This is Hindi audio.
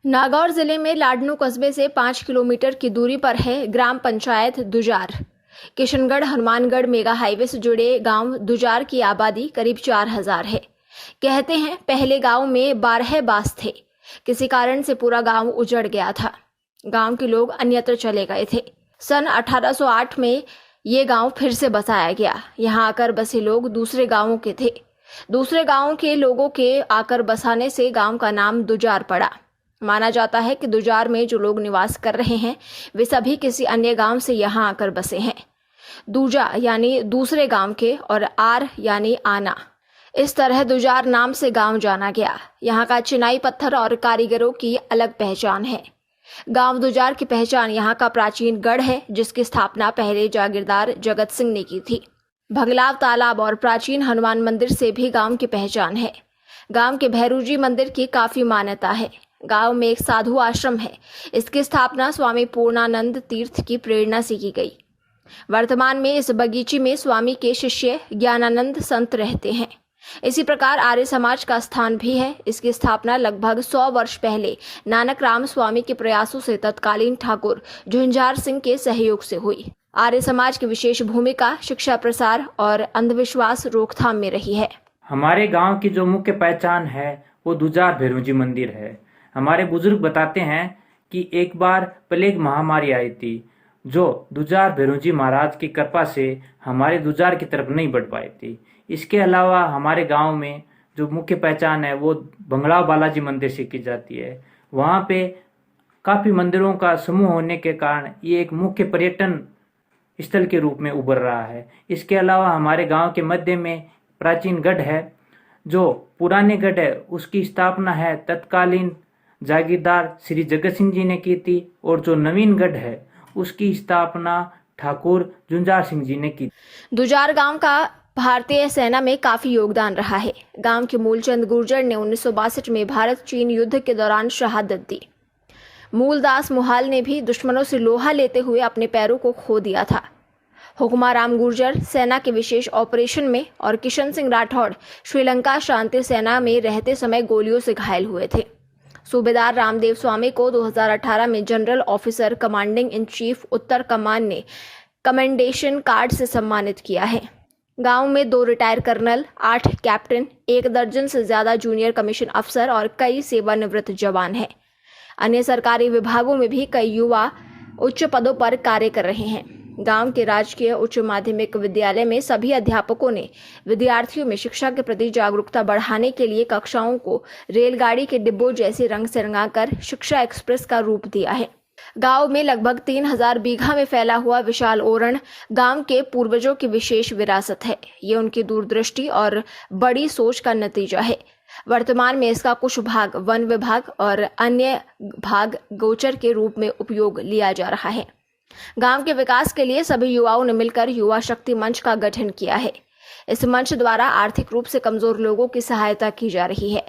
नागौर जिले में लाडनू कस्बे से 5 किलोमीटर की दूरी पर है ग्राम पंचायत दुजार। किशनगढ़ हनुमानगढ़ मेगा हाईवे से जुड़े गांव दुजार की आबादी करीब 4000 है। कहते हैं पहले गांव में 12 बास थे। किसी कारण से पूरा गांव उजड़ गया था। गांव के लोग अन्यत्र चले गए थे। सन 1808 में ये गांव फिर से बसाया गया। यहाँ आकर बसे लोग दूसरे गांवों के थे। दूसरे गांवों के लोगों के आकर बसाने से गांव का नाम दुजार पड़ा। माना जाता है कि दुजार में जो लोग निवास कर रहे हैं वे सभी किसी अन्य गांव से यहाँ आकर बसे हैं। दूजा यानी दूसरे गांव के और आर यानी आना, इस तरह दुजार नाम से गांव जाना गया। यहाँ का चिनाई पत्थर और कारीगरों की अलग पहचान है। गांव दुजार की पहचान यहाँ का प्राचीन गढ़ है, जिसकी स्थापना पहले जागीरदार जगत सिंह ने की थी। भगलाव तालाब और प्राचीन हनुमान मंदिर से भी गांव की पहचान है। गांव के भैरूजी मंदिर की काफी मान्यता है। गांव में एक साधु आश्रम है। इसकी स्थापना स्वामी पूर्णानंद तीर्थ की प्रेरणा से की गई। वर्तमान में इस बगीचे में स्वामी के शिष्य ज्ञानानंद संत रहते हैं। इसी प्रकार आर्य समाज का स्थान भी है। इसकी स्थापना लगभग 100 वर्ष पहले नानक राम स्वामी के प्रयासों से तत्कालीन ठाकुर झुंझार सिंह के सहयोग से हुई। आर्य समाज की विशेष भूमिका शिक्षा प्रसार और अंधविश्वास रोकथाम में रही है। हमारे गांव की जो मुख्य पहचान है वो दुजार भैरूजी मंदिर है। हमारे बुजुर्ग बताते हैं कि एक बार प्लेग महामारी आई थी, जो दुजार भैरूजी महाराज की कृपा से हमारे दुजार की तरफ नहीं बढ़ पाई थी। इसके अलावा हमारे गांव में जो मुख्य पहचान है वो बंगलाव बालाजी मंदिर से की जाती है। वहाँ पे काफ़ी मंदिरों का समूह होने के कारण ये एक मुख्य पर्यटन स्थल के रूप में उभर रहा है। इसके अलावा हमारे गांव के मध्य में प्राचीन गढ़ है। जो पुराने गढ़ है उसकी स्थापना है तत्कालीन जागीरदार श्री जगत सिंह जी ने की थी, और जो नवीन गढ़ है उसकी स्थापना ठाकुर झुंझार सिंह जी ने की। दुजार गांव का भारतीय सेना में काफी योगदान रहा है। गांव के मूलचंद गुर्जर ने 1962 में भारत चीन युद्ध के दौरान शहादत दी। मूलदास मुहाल ने भी दुश्मनों से लोहा लेते हुए अपने पैरों को खो दिया था। हुकुमाराम गुर्जर सेना के विशेष ऑपरेशन में और किशन सिंह राठौड़ श्रीलंका शांति सेना में रहते समय गोलियों से घायल हुए थे। सूबेदार रामदेव स्वामी को 2018 में general officer commanding in chief उत्तर कमान ने कमेंडेशन कार्ड से सम्मानित किया है। गांव में 2 रिटायर कर्नल, 8 कैप्टन, 1 दर्जन से ज्यादा जूनियर कमीशन अफसर और कई सेवानिवृत्त जवान हैं। अन्य सरकारी विभागों में भी कई युवा उच्च पदों पर कार्य कर रहे हैं। गांव के राजकीय उच्च माध्यमिक विद्यालय में सभी अध्यापकों ने विद्यार्थियों में शिक्षा के प्रति जागरूकता बढ़ाने के लिए कक्षाओं को रेलगाड़ी के डिब्बों जैसे रंग से रंगाकर शिक्षा एक्सप्रेस का रूप दिया है। गांव में लगभग 3000 बीघा में फैला हुआ विशाल ओरण गांव के पूर्वजों की विशेष विरासत है। ये उनकी दूरदृष्टि और बड़ी सोच का नतीजा है। वर्तमान में इसका कुछ भाग वन विभाग और अन्य भाग गोचर के रूप में उपयोग लिया जा रहा है। गांव के विकास के लिए सभी युवाओं ने मिलकर युवा शक्ति मंच का गठन किया है। इस मंच द्वारा आर्थिक रूप से कमजोर लोगों की सहायता की जा रही है।